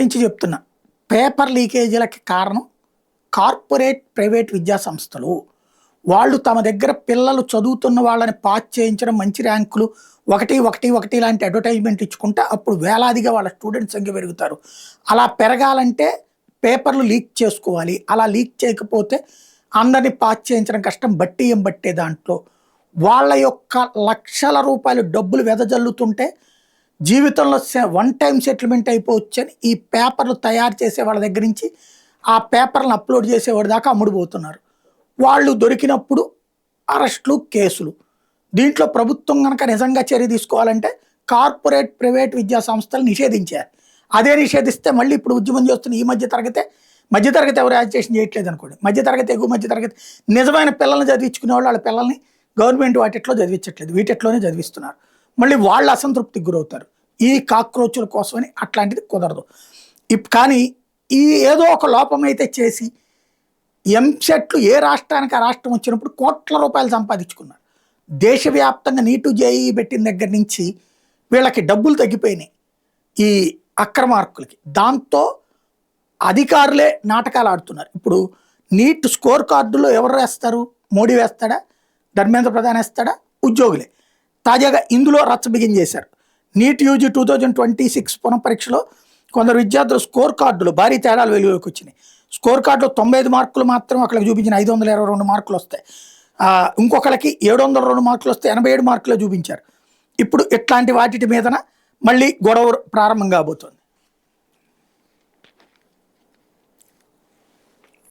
నుంచి చెప్తున్నా. పేపర్ లీకేజీలకి కారణం కార్పొరేట్, ప్రైవేట్ విద్యా సంస్థలు. వాళ్ళు తమ దగ్గర పిల్లలు చదువుతున్న వాళ్ళని పాస్ చేయించడం, మంచి ర్యాంకులు 1, 1, 1 లాంటి అడ్వర్టైజ్మెంట్ ఇచ్చుకుంటే అప్పుడు వేలాదిగా వాళ్ళ స్టూడెంట్స్ సంఖ్య పెరుగుతారు. అలా పెరగాలంటే పేపర్లు లీక్ చేసుకోవాలి. అలా లీక్ చేయకపోతే అందరినీ పాస్ చేయించడం కష్టం. బట్టే దాంట్లో వాళ్ళ యొక్క లక్షల రూపాయలు డబ్బులు వెదజల్లుతుంటే జీవితంలో వన్ టైం సెటిల్మెంట్ అయిపోవచ్చని ఈ పేపర్లు తయారు చేసే వాళ్ళ దగ్గర నుంచి ఆ పేపర్లను అప్లోడ్ చేసేవాడి దాకా అమ్ముడుపోతున్నారు. వాళ్ళు దొరికినప్పుడు అరెస్టులు, కేసులు. దీంట్లో ప్రభుత్వం కనుక నిజంగా చర్య తీసుకోవాలంటే కార్పొరేట్, ప్రైవేట్ విద్యా సంస్థలు నిషేధించారు. అదే నిషేధిస్తే మళ్ళీ ఇప్పుడు ఉద్యమం చేస్తున్న ఈ మధ్యతరగతి ఎవరు యాజిటేషన్ చేయట్లేదు అనుకోండి. మధ్యతరగతి, ఎగువ మధ్యతరగతి నిజమైన పిల్లల్ని చదివించుకునే వాళ్ళు వాళ్ళ పిల్లల్ని గవర్నమెంట్ వాటిట్లో చదివించట్లేదు, వీటిట్లోనే చదివిస్తున్నారు. మళ్ళీ వాళ్ళు అసంతృప్తికి గురవుతారు. ఈ కాక్రోచుల కోసమని అట్లాంటిది కుదరదు. కానీ ఈ ఏదో ఒక లోపం అయితే చేసి ఎంసెట్లు ఏ రాష్ట్రానికి ఆ రాష్ట్రం వచ్చినప్పుడు కోట్ల రూపాయలు సంపాదించుకున్నారు. దేశవ్యాప్తంగా నీటు జేఈ పెట్టిన దగ్గర నుంచి వీళ్ళకి డబ్బులు తగ్గిపోయినాయి ఈ అక్రమార్కులకి. దాంతో అధికారులే నాటకాలు ఆడుతున్నారు. ఇప్పుడు నీట్ స్కోర్ కార్డులో ఎవరు వేస్తారు? మోడీ వేస్తాడా? ధర్మేంద్ర ప్రధాన్ వేస్తాడా? ఉద్యోగులే. తాజాగా ఇందులో రచ్చబిగిన్ చేశారు. నీట్ యూజీ 2026 పునఃపరీక్షలో కొందరు విద్యార్థుల స్కోర్ కార్డులు భారీ తేడాలు వెలుగులోకి వచ్చినాయి. స్కోర్ కార్డులో 95 మార్కులు మాత్రం అక్కడికి చూపించిన 522 మార్కులు వస్తాయి. ఇంకొకరికి 702 మార్కులు వస్తే 87 మార్కులు చూపించారు. ఇప్పుడు ఇట్లాంటి వాటి మీదన మళ్ళీ గొడవ ప్రారంభం కాబోతోంది.